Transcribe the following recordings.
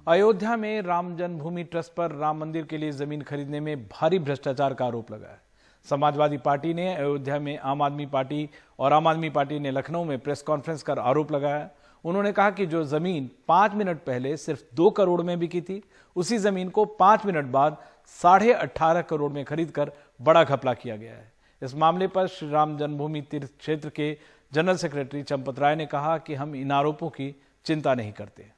अयोध्या में राम जन्मभूमि ट्रस्ट पर राम मंदिर के लिए जमीन खरीदने में भारी भ्रष्टाचार का आरोप लगा है। समाजवादी पार्टी ने अयोध्या में आम आदमी पार्टी और आम आदमी पार्टी ने लखनऊ में प्रेस कॉन्फ्रेंस कर आरोप लगाया। उन्होंने कहा कि जो जमीन 5 मिनट पहले सिर्फ 2 करोड़ में बिकी थी, उसी जमीन को 5 मिनट बाद 18.5 करोड़ में खरीदकर बड़ा घपला किया गया है। इस मामले पर श्री राम जन्मभूमि तीर्थ क्षेत्र के जनरल सेक्रेटरी चंपत राय ने कहा कि हम इन आरोपों की चिंता नहीं करते।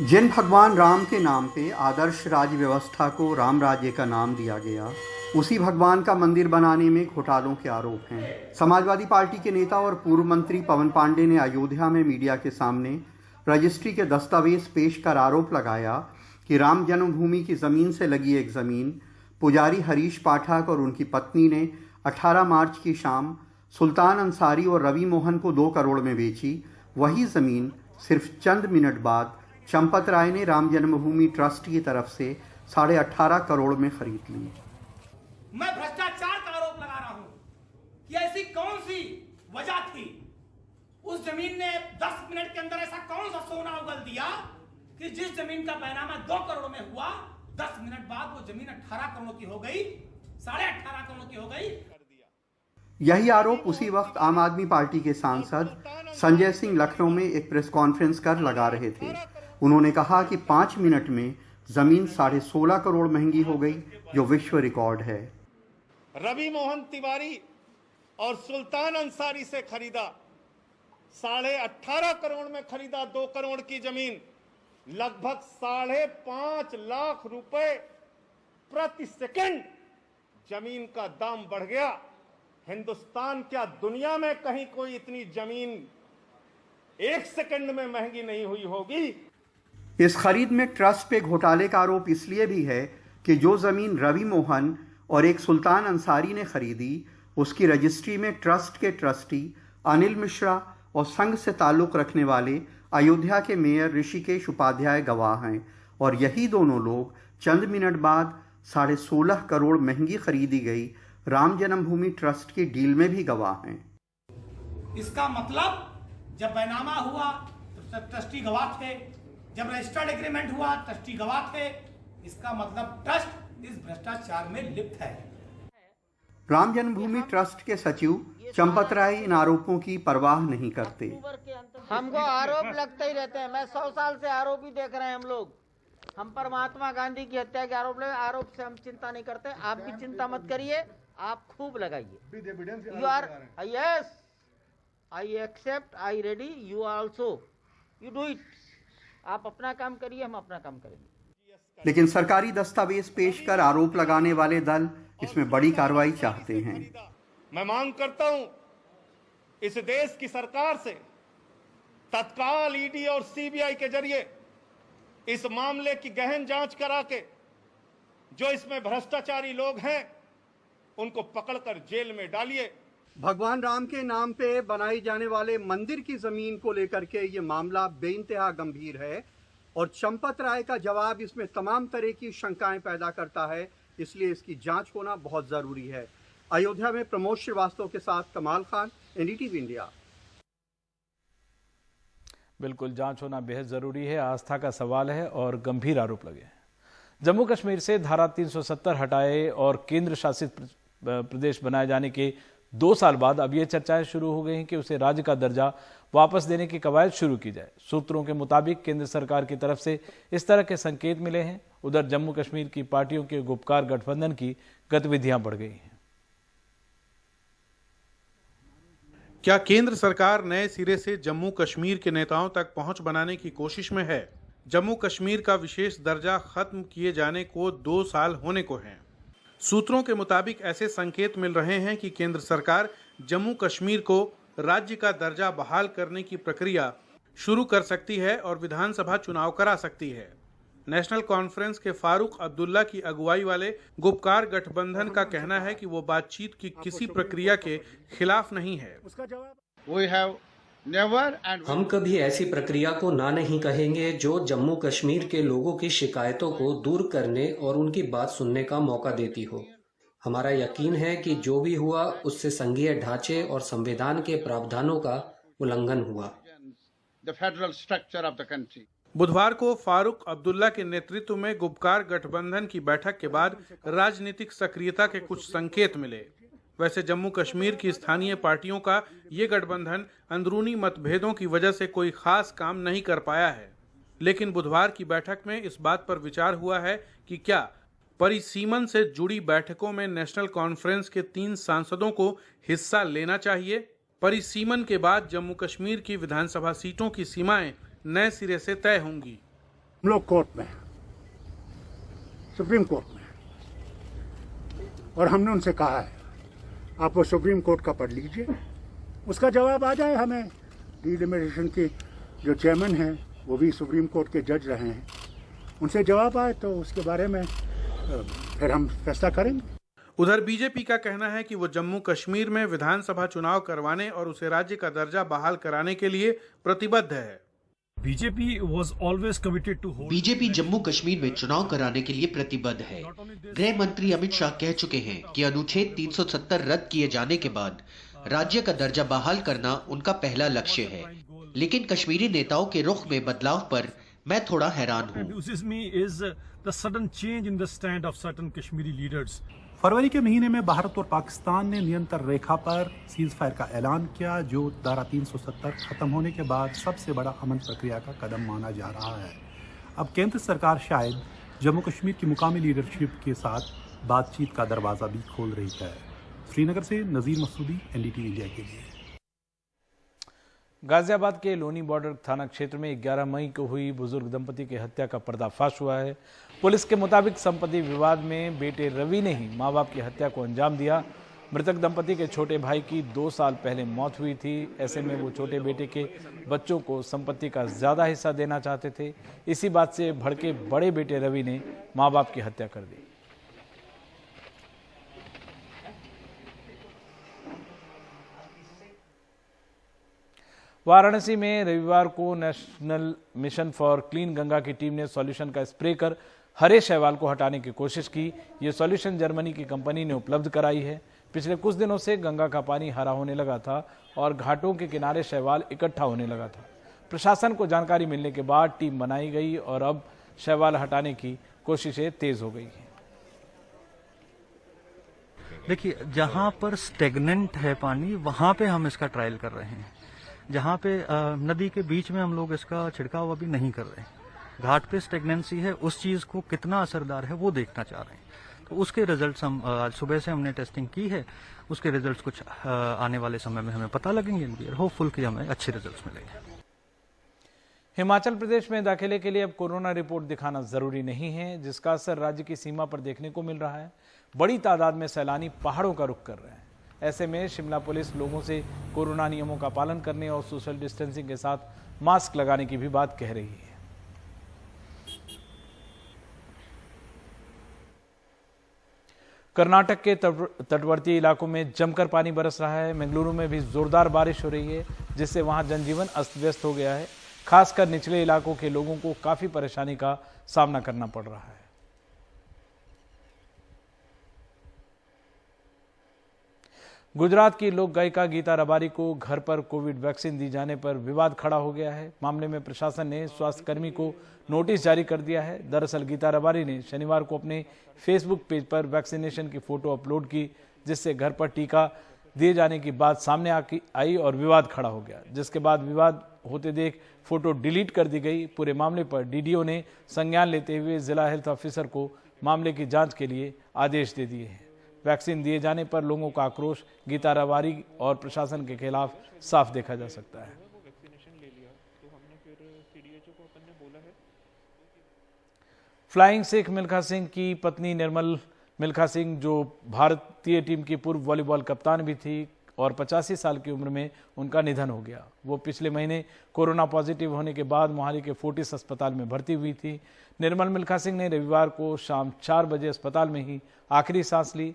जिन भगवान राम के नाम पे आदर्श राज्य व्यवस्था को राम राज्य का नाम दिया गया, उसी भगवान का मंदिर बनाने में घोटालों के आरोप हैं। समाजवादी पार्टी के नेता और पूर्व मंत्री पवन पांडे ने अयोध्या में मीडिया के सामने रजिस्ट्री के दस्तावेज पेश कर आरोप लगाया कि राम जन्मभूमि की जमीन से लगी एक जमीन पुजारी हरीश पाठक और उनकी पत्नी ने 18 मार्च की शाम सुल्तान अंसारी और रवि मोहन को 2 करोड़ में बेची। वही जमीन सिर्फ चंद मिनट बाद चंपत राय ने राम जन्मभूमि ट्रस्ट की तरफ से 18.5 करोड़ में खरीद ली। मैं भ्रष्टाचार का आरोप लगा रहा हूं कि ऐसी कौन सी वजह थी, उस जमीन ने 10 मिनट के अंदर ऐसा कौन सा सोना उगल दिया कि जिस जमीन का बैनामा 2 करोड़ में हुआ, 10 मिनट बाद वो जमीन 18 करोड़ की हो गई, 18.5 करोड़ की हो गई। यही आरोप उसी वक्त आम आदमी पार्टी के सांसद संजय सिंह लखनऊ में एक प्रेस कॉन्फ्रेंस कर लगा रहे थे। उन्होंने कहा कि 5 मिनट में जमीन 16.5 करोड़ महंगी हो गई, जो विश्व रिकॉर्ड है। रवि मोहन तिवारी और सुल्तान अंसारी से खरीदा 18.5 करोड़ में खरीदा 2 करोड़ की जमीन, लगभग 5.5 लाख रुपए प्रति सेकंड जमीन का दाम बढ़ गया। हिंदुस्तान क्या दुनिया में कहीं कोई इतनी जमीन 1 सेकंड में महंगी नहीं हुई होगी। इस खरीद में ट्रस्ट पे घोटाले का आरोप इसलिए भी है कि जो जमीन रवि मोहन और एक सुल्तान अंसारी ने खरीदी, उसकी रजिस्ट्री में ट्रस्ट के ट्रस्टी अनिल मिश्रा और संघ से ताल्लुक रखने वाले अयोध्या के मेयर ऋषिकेश उपाध्याय गवाह हैं, और यही दोनों लोग चंद मिनट बाद 16.5 करोड़ महंगी खरीदी गई राम जन्मभूमि ट्रस्ट की डील में भी गवाह हैं। इसका मतलब जब बैनामा हुआ तो ट्रस्टी गवाह थे, जब रजिस्टर्ड एग्रीमेंट हुआ ट्रस्टी गवाह थे। इसका मतलब ट्रस्ट इस भ्रष्टाचार में लिप्त है। राम जन्मभूमि ट्रस्ट के सचिव चंपत राय इन आरोपों की परवाह नहीं करते। हमको आरोप लगते ही रहते हैं। मैं 100 साल से आरोप ही देख रहे हैं। हम लोग हम पर महात्मा गांधी की हत्या के आरोप से हम चिंता नहीं करते। आप भी चिंता मत करिए, आप खूब लगाइए। You are yes, I accept, I ready, you also, you do it. आप अपना काम करिए, हम अपना काम करेंगे। लेकिन सरकारी दस्तावेज पेश कर आरोप लगाने वाले दल इसमें बड़ी कार्रवाई चाहते हैं। मैं मांग करता हूं इस देश की सरकार से तत्काल ईडी और सीबीआई के जरिए इस मामले की गहन जांच करा के जो इसमें भ्रष्टाचारी लोग हैं उनको पकड़कर जेल में डालिए। भगवान राम के नाम पे बनाई जाने वाले मंदिर की जमीन को लेकर के ये मामला बेइंतहा गंभीर है, और चंपत राय का जवाब इसमें तमाम तरह की शंकाएं पैदा करता है। इसलिए इसकी जांच होना बहुत जरूरी है। अयोध्या में प्रमोद श्रीवास्तव के साथ कमाल खान, एनडीटीवी इंडिया। बिल्कुल, जांच होना बेहद जरूरी है। आस्था का सवाल है और गंभीर आरोप लगे हैं। जम्मू कश्मीर से धारा 370 हटाए और केंद्र शासित प्रदेश बनाए जाने के 2 साल बाद अब ये चर्चाएं शुरू हो गई हैं कि उसे राज्य का दर्जा वापस देने की कवायद शुरू की जाए। सूत्रों के मुताबिक केंद्र सरकार की तरफ से इस तरह के संकेत मिले हैं। उधर जम्मू कश्मीर की पार्टियों के गुपकार गठबंधन की गतिविधियां बढ़ गई हैं। क्या केंद्र सरकार नए सिरे से जम्मू कश्मीर के नेताओं तक पहुंच बनाने की कोशिश में है? जम्मू कश्मीर का विशेष दर्जा खत्म किए जाने को 2 साल होने को हैं। सूत्रों के मुताबिक ऐसे संकेत मिल रहे हैं कि केंद्र सरकार जम्मू कश्मीर को राज्य का दर्जा बहाल करने की प्रक्रिया शुरू कर सकती है और विधानसभा चुनाव करा सकती है। नेशनल कॉन्फ्रेंस के फारूक अब्दुल्ला की अगुवाई वाले गुपकार गठबंधन का कहना है कि वो बातचीत की किसी प्रक्रिया के खिलाफ नहीं है। हम कभी ऐसी प्रक्रिया को ना नहीं कहेंगे जो जम्मू कश्मीर के लोगों की शिकायतों को दूर करने और उनकी बात सुनने का मौका देती हो। हमारा यकीन है कि जो भी हुआ उससे संघीय ढांचे और संविधान के प्रावधानों का उल्लंघन हुआ। the federal structure of the country. बुधवार को फारूक अब्दुल्ला के नेतृत्व में गुपकार गठबंधन की बैठक के बाद राजनीतिक सक्रियता के कुछ संकेत मिले। वैसे जम्मू कश्मीर की स्थानीय पार्टियों का ये गठबंधन अंदरूनी मतभेदों की वजह से कोई खास काम नहीं कर पाया है, लेकिन बुधवार की बैठक में इस बात पर विचार हुआ है कि क्या परिसीमन से जुड़ी बैठकों में नेशनल कॉन्फ्रेंस के 3 सांसदों को हिस्सा लेना चाहिए। परिसीमन के बाद जम्मू कश्मीर की विधानसभा सीटों की सीमाएं नए सिरे से तय होंगी। हम लोग कोर्ट में, सुप्रीम कोर्ट में, और हमने उनसे कहा है आप वो सुप्रीम कोर्ट का पढ़ लीजिए, उसका जवाब आ जाए हमें। डिलिमिटेशन के जो चेयरमैन हैं वो भी सुप्रीम कोर्ट के जज रहे हैं, उनसे जवाब आए तो उसके बारे में फिर हम फैसला करेंगे। उधर बीजेपी का कहना है कि वो जम्मू कश्मीर में विधानसभा चुनाव करवाने और उसे राज्य का दर्जा बहाल कराने के लिए प्रतिबद्ध है। बीजेपी जम्मू कश्मीर में चुनाव कराने के लिए प्रतिबद्ध है। गृह मंत्री अमित शाह कह चुके हैं कि अनुच्छेद 370 रद्द किए जाने के बाद राज्य का दर्जा बहाल करना उनका पहला लक्ष्य है, लेकिन कश्मीरी नेताओं के रुख में बदलाव पर मैं थोड़ा हैरान हूँ। फरवरी के महीने में भारत और पाकिस्तान ने नियंत्रण रेखा पर सीज फायर का ऐलान किया, जो धारा 370 खत्म होने के बाद सबसे बड़ा अमन प्रक्रिया का कदम माना जा रहा है। अब केंद्र सरकार शायद जम्मू कश्मीर की मुकामी लीडरशिप के साथ बातचीत का दरवाज़ा भी खोल रही है। श्रीनगर से नज़ीर मसूदी, NDTV इंडिया के लिए। गाजियाबाद के लोनी बॉर्डर थाना क्षेत्र में 11 मई को हुई बुजुर्ग दंपति की हत्या का पर्दाफाश हुआ है। पुलिस के मुताबिक संपत्ति विवाद में बेटे रवि ने ही मां बाप की हत्या को अंजाम दिया। मृतक दंपति के छोटे भाई की 2 साल पहले मौत हुई थी। ऐसे में वो छोटे बेटे के बच्चों को संपत्ति का ज्यादा हिस्सा देना चाहते थे। इसी बात से भड़के बड़े बेटे रवि ने मां बाप की हत्या कर दी। वाराणसी में रविवार को national mission for clean Ganga की टीम ने सॉल्यूशन का स्प्रे कर हरे शैवाल को हटाने की कोशिश की। ये सॉल्यूशन जर्मनी की कंपनी ने उपलब्ध कराई है। पिछले कुछ दिनों से गंगा का पानी हरा होने लगा था और घाटों के किनारे शैवाल इकट्ठा होने लगा था। प्रशासन को जानकारी मिलने के बाद टीम बनाई गई और अब शैवाल हटाने की कोशिशें तेज हो गई हैं। देखिए, जहाँ पर स्टेगनेंट है पानी, वहाँ पे हम इसका ट्रायल कर रहे हैं। जहाँ पे नदी के बीच में हम लोग इसका छिड़काव अभी नहीं कर रहे हैं। घाट पे स्टेगनेंसी है, उस चीज को कितना असरदार है वो देखना चाह रहे हैं। तो उसके रिजल्ट्स हम आज सुबह से हमने टेस्टिंग की है, उसके रिजल्ट्स कुछ आने वाले समय में हमें पता लगेंगे। होपफुल कि हमें अच्छे रिजल्ट्स मिलेंगे। हिमाचल प्रदेश में दाखिले के लिए अब कोरोना रिपोर्ट दिखाना जरूरी नहीं है, जिसका असर राज्य की सीमा पर देखने को मिल रहा है। बड़ी तादाद में सैलानी पहाड़ों का रुख कर रहे हैं। ऐसे में शिमला पुलिस लोगों से कोरोना नियमों का पालन करने और सोशल डिस्टेंसिंग के साथ मास्क लगाने की भी बात कह रही है। कर्नाटक के तटवर्ती इलाकों में जमकर पानी बरस रहा है। मंगलुरु में भी जोरदार बारिश हो रही है, जिससे वहां जनजीवन अस्त व्यस्त हो गया है। खासकर निचले इलाकों के लोगों को काफी परेशानी का सामना करना पड़ रहा है। गुजरात की लोक गायिका गीता रबारी को घर पर कोविड वैक्सीन दी जाने पर विवाद खड़ा हो गया है। मामले में प्रशासन ने स्वास्थ्यकर्मी को नोटिस जारी कर दिया है। दरअसल गीता रबारी ने शनिवार को अपने फेसबुक पेज पर वैक्सीनेशन की फोटो अपलोड की, जिससे घर पर टीका दिए जाने की बात सामने आई और विवाद खड़ा हो गया, जिसके बाद विवाद होते देख फोटो डिलीट कर दी गई। पूरे मामले पर डीडीओ ने संज्ञान लेते हुए जिला हेल्थ ऑफिसर को मामले की जांच के लिए आदेश दे दिए हैं। वैक्सीन दिए जाने पर लोगों का आक्रोश गीता रबारी और प्रशासन के खिलाफ साफ देखा जा सकता है। फ्लाइंग सिख मिल्खा सिंह की पत्नी निर्मल मिल्खा सिंह, जो भारतीय टीम की पूर्व वॉलीबॉल कप्तान भी थी और 85 साल की उम्र में उनका निधन हो गया। वो पिछले महीने कोरोना पॉजिटिव होने के बाद मोहाली के फोर्टिस अस्पताल में भर्ती हुई थी। निर्मल मिल्खा सिंह ने रविवार को शाम 4 बजे अस्पताल में ही आखिरी सांस ली।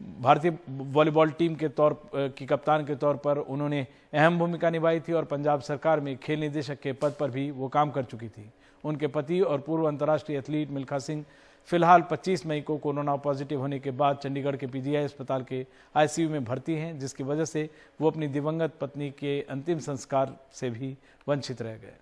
भारतीय वॉलीबॉल टीम के की कप्तान के तौर पर उन्होंने अहम भूमिका निभाई थी और पंजाब सरकार में खेल निदेशक के पद पर भी वो काम कर चुकी थी। उनके पति और पूर्व अंतर्राष्ट्रीय एथलीट मिल्खा सिंह फिलहाल 25 मई को कोरोना पॉजिटिव होने के बाद चंडीगढ़ के पीजीआई अस्पताल के आईसीयू में भर्ती हैं, जिसकी वजह से वो अपनी दिवंगत पत्नी के अंतिम संस्कार से भी वंचित रह गए।